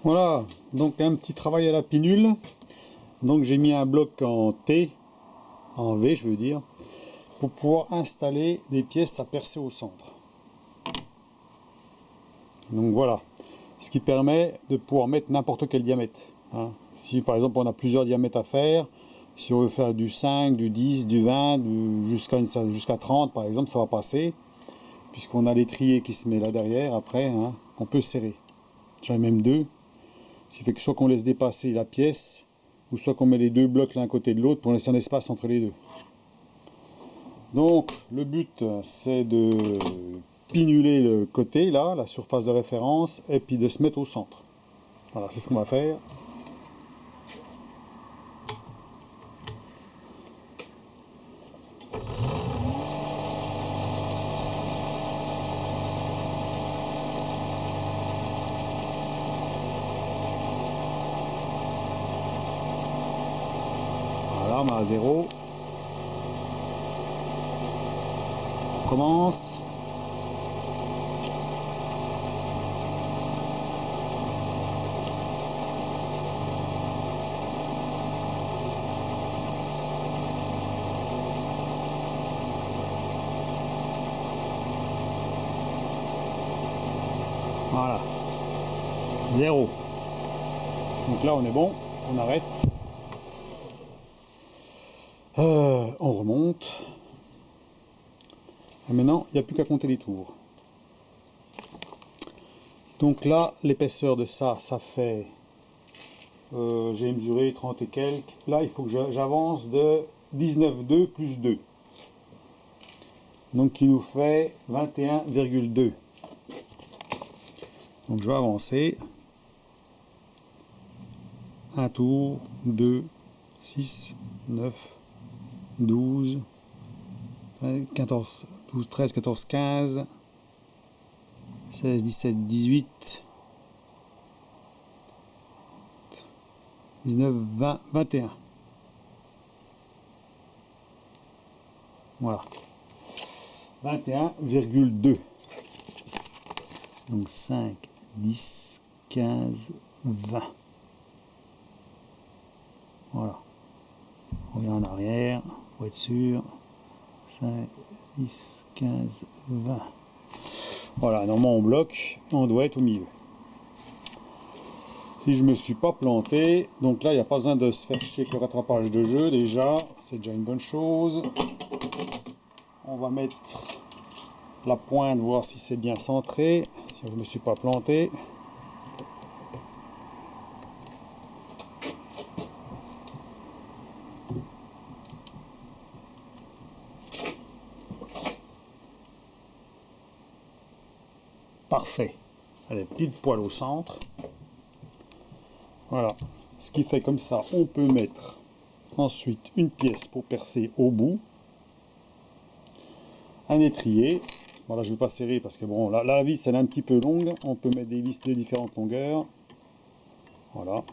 Voilà, donc un petit travail à la pinule. Donc j'ai mis un bloc en T, en V je veux dire, pour pouvoir installer des pièces à percer au centre. Donc voilà, ce qui permet de pouvoir mettre n'importe quel diamètre, hein. Si par exemple on a plusieurs diamètres à faire, si on veut faire du 5, du 10, du 20, jusqu'à 30 par exemple, ça va passer, puisqu'on a l'étrier qui se met là derrière après, hein, on peut serrer. J'en ai même deux, ce qui fait que soit qu'on laisse dépasser la pièce, ou soit qu'on met les deux blocs l'un côté de l'autre pour laisser un espace entre les deux. Donc le but c'est de pinuler le côté là, la surface de référence, et puis de se mettre au centre. Voilà, c'est ce qu'on va faire. Voilà, on est à 0. On commence. Voilà. 0. Donc là on est bon, on arrête. On remonte. Et maintenant, il n'y a plus qu'à compter les tours. Donc là, l'épaisseur de ça, ça fait... j'ai mesuré 30 et quelques. Là, il faut que j'avance de 19,2 plus 2. Donc, qui nous fait 21,2. Donc, je vais avancer. Un tour, 2, 6, 9, 12, 14, 12, 13, 14, 15, 16, 17, 18, 19, 20, 21. Voilà. 21,2. Donc 5, 10, 15, 20. Voilà. On revient en arrière pour être sûr. 5, 10, 15, 20. Voilà, normalement on bloque, on doit être au milieu. Si je me suis pas planté, donc là il n'y a pas besoin de se faire chier avec le rattrapage de jeu déjà, c'est déjà une bonne chose. On va mettre la pointe, voir si c'est bien centré, si je me suis pas planté. Parfait, elle est pile poil au centre. Voilà, ce qui fait comme ça, on peut mettre ensuite une pièce pour percer au bout, un étrier. Voilà, je ne vais pas serrer parce que bon, là, la vis elle est un petit peu longue, on peut mettre des vis de différentes longueurs. Voilà,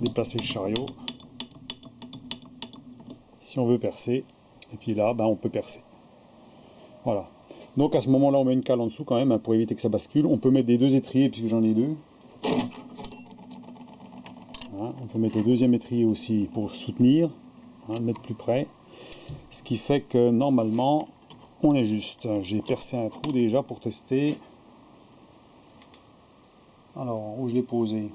déplacer le chariot si on veut percer, et puis là, ben, on peut percer. Voilà. Donc à ce moment-là, on met une cale en dessous quand même, hein, pour éviter que ça bascule. On peut mettre des deux étriers puisque j'en ai deux. Voilà. On peut mettre le deuxième étrier aussi pour soutenir, hein, le mettre plus près. Ce qui fait que normalement, on est juste. J'ai percé un trou déjà pour tester. Alors, où je l'ai posé?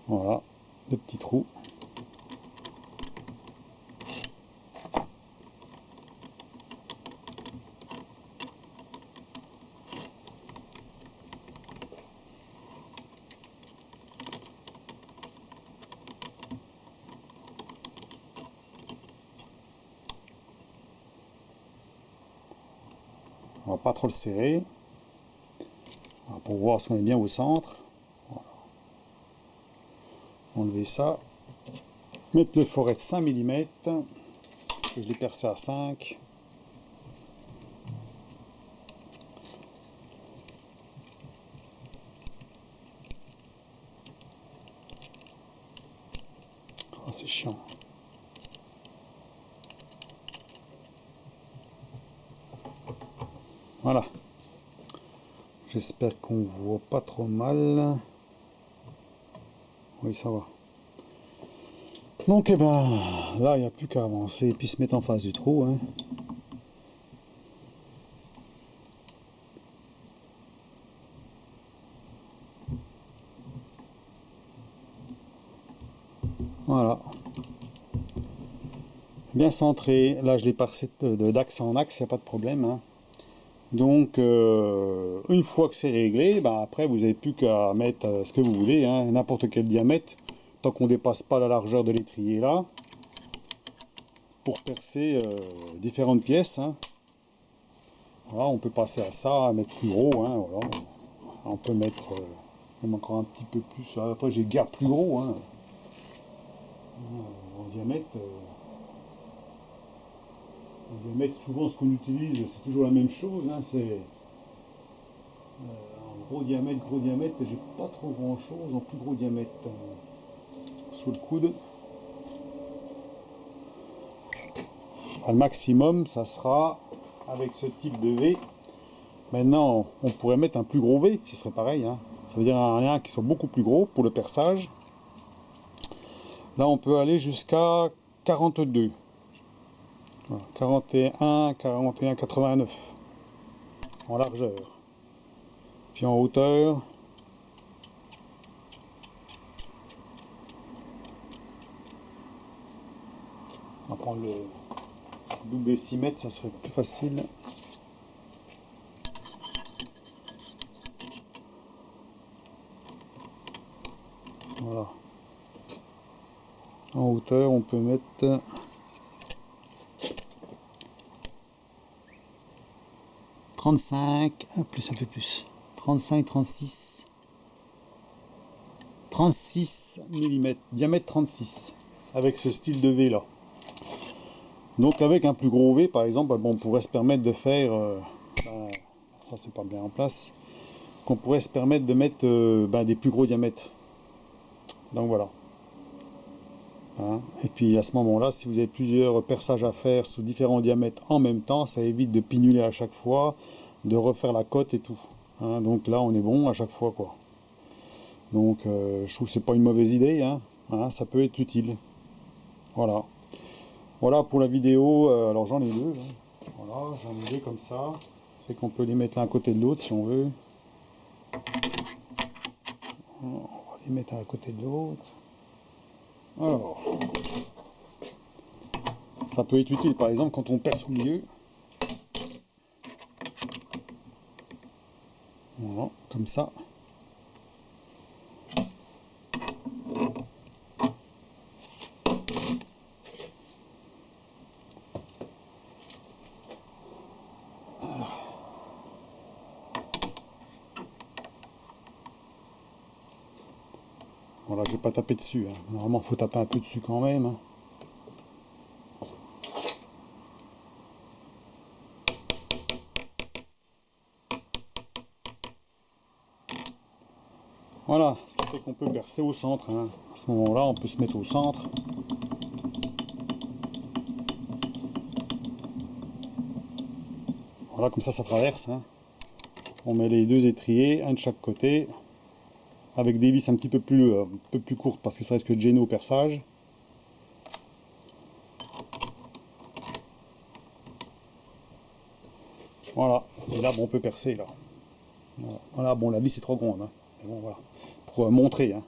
Voilà, le petit trou. On va pas trop le serrer. Voilà, pour voir si on est bien au centre. Voilà. Enlever ça. Mettre le foret de 5 mm. Je l'ai percé à 5. Oh, c'est chiant. Voilà. J'espère qu'on voit pas trop mal. Oui, ça va. Donc, eh ben, là, il n'y a plus qu'à avancer et puis se mettre en face du trou, hein. Voilà. Bien centré. Là, je l'ai passé d'axe en axe, il n'y a pas de problème, hein. Donc, une fois que c'est réglé, ben après, vous n'avez plus qu'à mettre ce que vous voulez, hein, n'importe quel diamètre, tant qu'on ne dépasse pas la largeur de l'étrier là, pour percer différentes pièces, hein. Voilà, on peut passer à ça, à mettre plus gros, hein, voilà. On peut mettre même encore un petit peu plus. Après, j'ai guère plus gros, hein. En diamètre, souvent, ce qu'on utilise, c'est toujours la même chose, hein, c'est en gros diamètre, j'ai pas trop grand chose en plus gros diamètre sous le coude. Le maximum, ça sera avec ce type de V. Maintenant, on pourrait mettre un plus gros V, ce serait pareil, hein. Ça veut dire un lien qui soit beaucoup plus gros pour le perçage. Là, on peut aller jusqu'à 42. Voilà, 41, 89 en largeur. Puis en hauteur, on va prendre le double décimètre, ça serait plus facile. Voilà. En hauteur, on peut mettre 35, plus un peu plus. 35, 36. 36 mm, diamètre 36, avec ce style de V là. Donc avec un plus gros V par exemple, bon, on pourrait se permettre de faire, ça c'est pas bien en place, qu'on pourrait se permettre de mettre des plus gros diamètres. Donc voilà. Hein. Et puis à ce moment-là, si vous avez plusieurs perçages à faire sous différents diamètres en même temps, ça évite de pinuler à chaque fois, de refaire la cote et tout. Hein. Donc là on est bon à chaque fois quoi. Donc je trouve que c'est pas une mauvaise idée, hein. Hein, ça peut être utile. Voilà. Voilà pour la vidéo. Alors j'en ai deux. Là. Voilà, j'en ai deux comme ça. Ça fait qu'on peut les mettre l'un à côté de l'autre si on veut. On va les mettre à côté de l'autre. Alors, ça peut être utile par exemple quand on perce au milieu. Voilà, comme ça. Voilà, je vais pas taper dessus. Hein. Normalement, il faut taper un peu dessus quand même. Hein. Voilà, ce qui fait qu'on peut percer au centre. Hein. À ce moment-là, on peut se mettre au centre. Voilà, comme ça traverse. Hein. On met les deux étriers, un de chaque côté, avec des vis un petit peu plus courtes parce que ça risque de gêner au perçage. Voilà, et là bon, on peut percer là. Voilà, bon la vis est trop grande, hein. Mais bon, voilà. Pour montrer. Hein.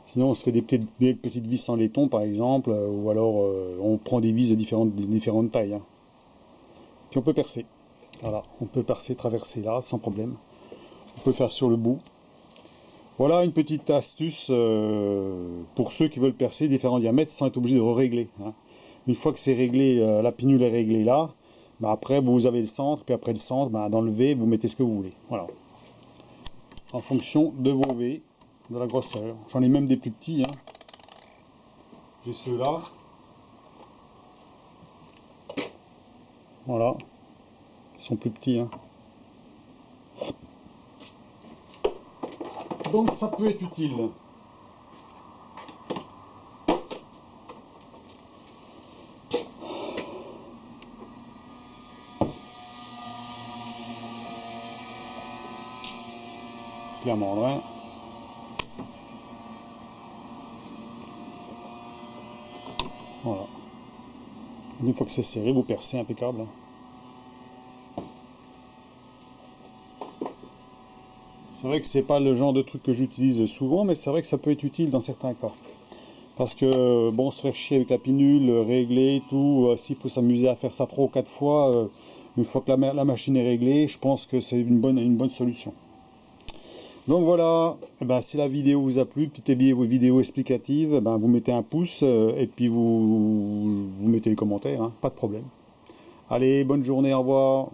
Sinon on se fait des petites vis en laiton par exemple, ou alors on prend des vis de différentes tailles. Hein. Puis on peut percer. Voilà, on peut percer, traverser là sans problème. On peut faire sur le bout. Voilà une petite astuce pour ceux qui veulent percer différents diamètres sans être obligé de régler. Hein. Une fois que c'est réglé, la pinule est réglée là, bah après vous avez le centre, puis après le centre, bah dans le V, vous mettez ce que vous voulez. Voilà. En fonction de vos V, de la grosseur. J'en ai même des plus petits. Hein. J'ai ceux-là. Voilà. Ils sont plus petits. Hein. Donc ça peut être utile. gonfler un mandrin. Voilà. Une fois que c'est serré, vous percez, impeccable. C'est vrai que c'est pas le genre de truc que j'utilise souvent, mais c'est vrai que ça peut être utile dans certains cas. Parce que, bon, se faire chier avec la pinule, régler, tout, s'il faut s'amuser à faire ça 3 ou 4 fois, une fois que la machine est réglée, je pense que c'est une bonne solution. Donc voilà, eh ben, si la vidéo vous a plu, petite vidéo explicative, eh ben, vous mettez un pouce et puis vous mettez les commentaires, hein, pas de problème. Allez, bonne journée, au revoir.